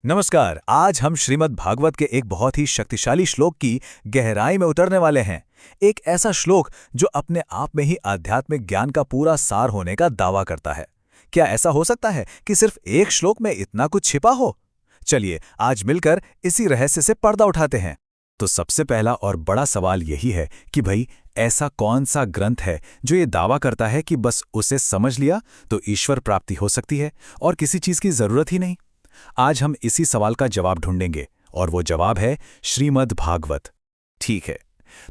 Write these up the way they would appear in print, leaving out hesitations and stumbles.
नमस्कार। आज हम श्रीमद् भागवत के एक बहुत ही शक्तिशाली श्लोक की गहराई में उतरने वाले हैं। एक ऐसा श्लोक जो अपने आप में ही आध्यात्मिक ज्ञान का पूरा सार होने का दावा करता है। क्या ऐसा हो सकता है कि सिर्फ एक श्लोक में इतना कुछ छिपा हो? चलिए आज मिलकर इसी रहस्य से पर्दा उठाते हैं। तो सबसे पहला और बड़ा सवाल यही है कि भाई ऐसा कौन सा ग्रंथ है जो ये दावा करता है कि बस उसे समझ लिया तो ईश्वर प्राप्ति हो सकती है और किसी चीज की जरूरत ही नहीं। आज हम इसी सवाल का जवाब ढूंढेंगे और वो जवाब है श्रीमद् भागवत। ठीक है,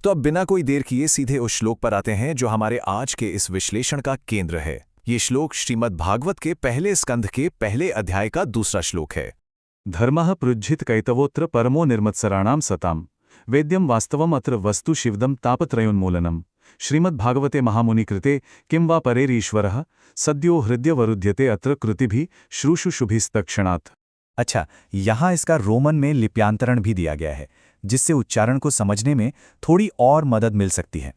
तो अब बिना कोई देर किए सीधे उस श्लोक पर आते हैं जो हमारे आज के इस विश्लेषण का केंद्र है। ये श्लोक श्रीमद् भागवत के पहले स्कंध के पहले अध्याय का दूसरा श्लोक है। धर्मः पृज्झित कैतवोत्र परमो निर्मत्सराणाम सताम वेद्यम वास्तवम अत्र वस्तु शिवदम तापत्रयोन्मूलनम श्रीमद्भागवते महामुनि कृते किं वा परेरीश्वरः सद्यो हृदयवरुध्यते अत्र कृतिभिः श्रूषुषुभिस्तक्षणात्। अच्छा, यहाँ इसका रोमन में लिप्यांतरण भी दिया गया है जिससे उच्चारण को समझने में थोड़ी और मदद मिल सकती है।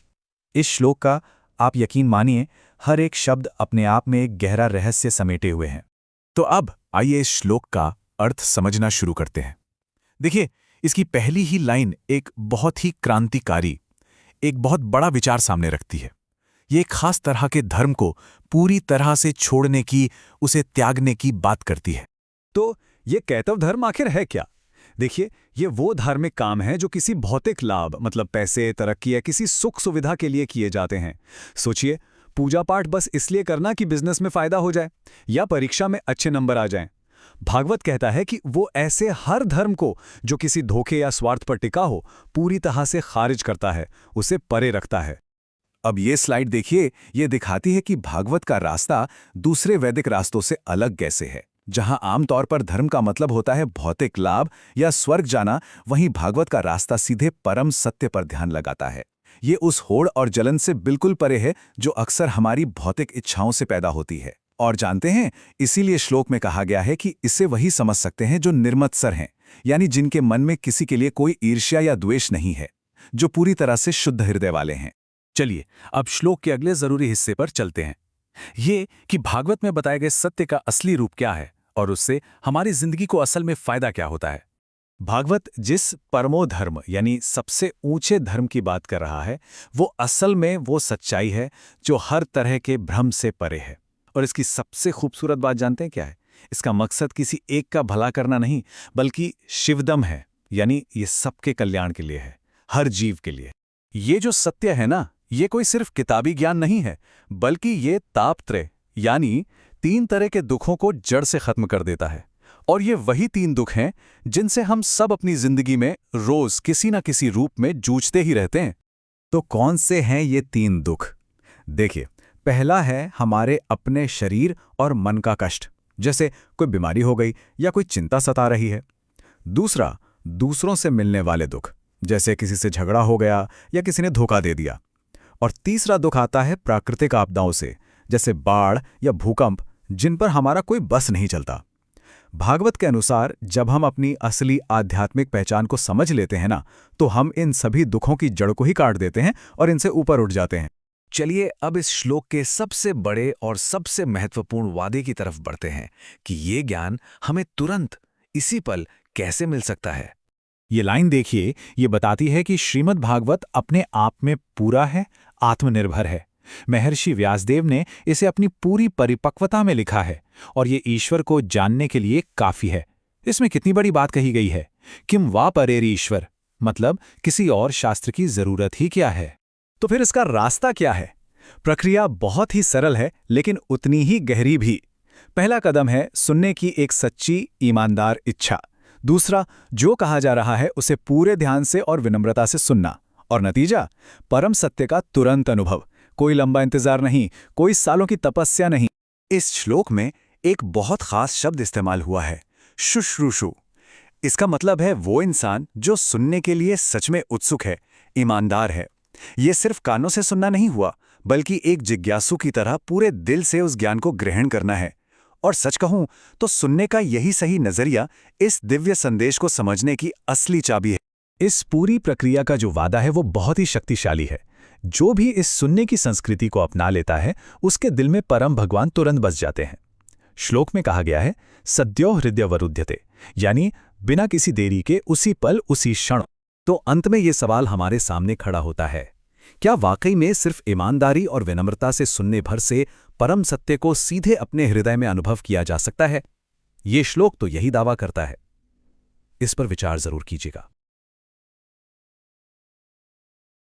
इस श्लोक का आप यकीन मानिए हर एक शब्द अपने आप में एक गहरा रहस्य समेटे हुए हैं। तो अब आइए इस श्लोक का अर्थ समझना शुरू करते हैं। देखिए, इसकी पहली ही लाइन एक बहुत ही क्रांतिकारी, एक बहुत बड़ा विचार सामने रखती है। ये एक खास तरह के धर्म को पूरी तरह से छोड़ने की, उसे त्यागने की बात करती है। तो ये कैतव धर्म आखिर है क्या? देखिए, ये वो धार्मिक काम है जो किसी भौतिक लाभ मतलब पैसे, तरक्की या किसी सुख सुविधा के लिए किए जाते हैं। सोचिए, पूजा पाठ बस इसलिए करना कि बिजनेस में फायदा हो जाए या परीक्षा में अच्छे नंबर आ जाएं। भागवत कहता है कि वो ऐसे हर धर्म को जो किसी धोखे या स्वार्थ पर टिका हो पूरी तरह से खारिज करता है, उसे परे रखता है। अब ये स्लाइड देखिए, ये दिखाती है कि भागवत का रास्ता दूसरे वैदिक रास्तों से अलग कैसे है। जहां आमतौर पर धर्म का मतलब होता है भौतिक लाभ या स्वर्ग जाना, वहीं भागवत का रास्ता सीधे परम सत्य पर ध्यान लगाता है। ये उस होड़ और जलन से बिल्कुल परे है जो अक्सर हमारी भौतिक इच्छाओं से पैदा होती है। और जानते हैं, इसीलिए श्लोक में कहा गया है कि इसे वही समझ सकते हैं जो निर्मत्सर हैं, यानी जिनके मन में किसी के लिए कोई ईर्ष्या या द्वेष नहीं है, जो पूरी तरह से शुद्ध हृदय वाले हैं। चलिए अब श्लोक के अगले जरूरी हिस्से पर चलते हैं। ये कि भागवत में बताए गए सत्य का असली रूप क्या है और उससे हमारी जिंदगी को असल में फायदा क्या होता है। भागवत जिस परमो धर्म यानी सबसे ऊंचे धर्म की बात कर रहा है, वो असल में वो सच्चाई है जो हर तरह के भ्रम से परे है। और इसकी सबसे खूबसूरत बात जानते हैं क्या है? इसका मकसद किसी एक का भला करना नहीं, बल्कि शिवदम है, यानी ये सबके कल्याण के लिए है, हर जीव के लिए। ये जो सत्य है ना, ये कोई सिर्फ किताबी ज्ञान नहीं है, बल्कि ये तापत्रय यानी 3 तरह के दुखों को जड़ से खत्म कर देता है। और ये वही 3 दुख हैं जिनसे हम सब अपनी जिंदगी में रोज किसी न किसी रूप में जूझते ही रहते हैं। तो कौन से हैं ये 3 दुख? देखिए, पहला है हमारे अपने शरीर और मन का कष्ट, जैसे कोई बीमारी हो गई या कोई चिंता सता रही है। दूसरा, दूसरों से मिलने वाले दुख, जैसे किसी से झगड़ा हो गया या किसी ने धोखा दे दिया। और तीसरा दुख आता है प्राकृतिक आपदाओं से, जैसे बाढ़ या भूकंप, जिन पर हमारा कोई बस नहीं चलता। भागवत के अनुसार जब हम अपनी असली आध्यात्मिक पहचान को समझ लेते हैं ना, तो हम इन सभी दुखों की जड़ को ही काट देते हैं और इनसे ऊपर उठ जाते हैं। चलिए अब इस श्लोक के सबसे बड़े और सबसे महत्वपूर्ण वादे की तरफ बढ़ते हैं कि ये ज्ञान हमें तुरंत इसी पल कैसे मिल सकता है। ये लाइन देखिए, ये बताती है कि श्रीमद् भागवत अपने आप में पूरा है, आत्मनिर्भर है। महर्षि व्यासदेव ने इसे अपनी पूरी परिपक्वता में लिखा है और ये ईश्वर को जानने के लिए काफी है। इसमें कितनी बड़ी बात कही गई है, किम वा परेरी ईश्वर, मतलब किसी और शास्त्र की जरूरत ही क्या है। तो फिर इसका रास्ता क्या है? प्रक्रिया बहुत ही सरल है लेकिन उतनी ही गहरी भी। पहला कदम है सुनने की एक सच्ची ईमानदार इच्छा। दूसरा, जो कहा जा रहा है उसे पूरे ध्यान से और विनम्रता से सुनना। और नतीजा, परम सत्य का तुरंत अनुभव, कोई लंबा इंतजार नहीं, कोई सालों की तपस्या नहीं। इस श्लोक में एक बहुत खास शब्द इस्तेमाल हुआ है, शुश्रूषु। इसका मतलब है वो इंसान जो सुनने के लिए सच में उत्सुक है, ईमानदार है। ये सिर्फ कानों से सुनना नहीं हुआ, बल्कि एक जिज्ञासु की तरह पूरे दिल से उस ज्ञान को ग्रहण करना है। और सच कहूं तो सुनने का यही सही नजरिया इस दिव्य संदेश को समझने की असली चाबी है। इस पूरी प्रक्रिया का जो वादा है वो बहुत ही शक्तिशाली है। जो भी इस सुनने की संस्कृति को अपना लेता है, उसके दिल में परम भगवान तुरंत बस जाते हैं। श्लोक में कहा गया है, सद्यो हृदयवरुध्यते, यानी बिना किसी देरी के उसी पल उसी क्षण। तो अंत में ये सवाल हमारे सामने खड़ा होता है, क्या वाकई में सिर्फ ईमानदारी और विनम्रता से सुनने भर से परम सत्य को सीधे अपने हृदय में अनुभव किया जा सकता है? ये श्लोक तो यही दावा करता है। इस पर विचार जरूर कीजिएगा।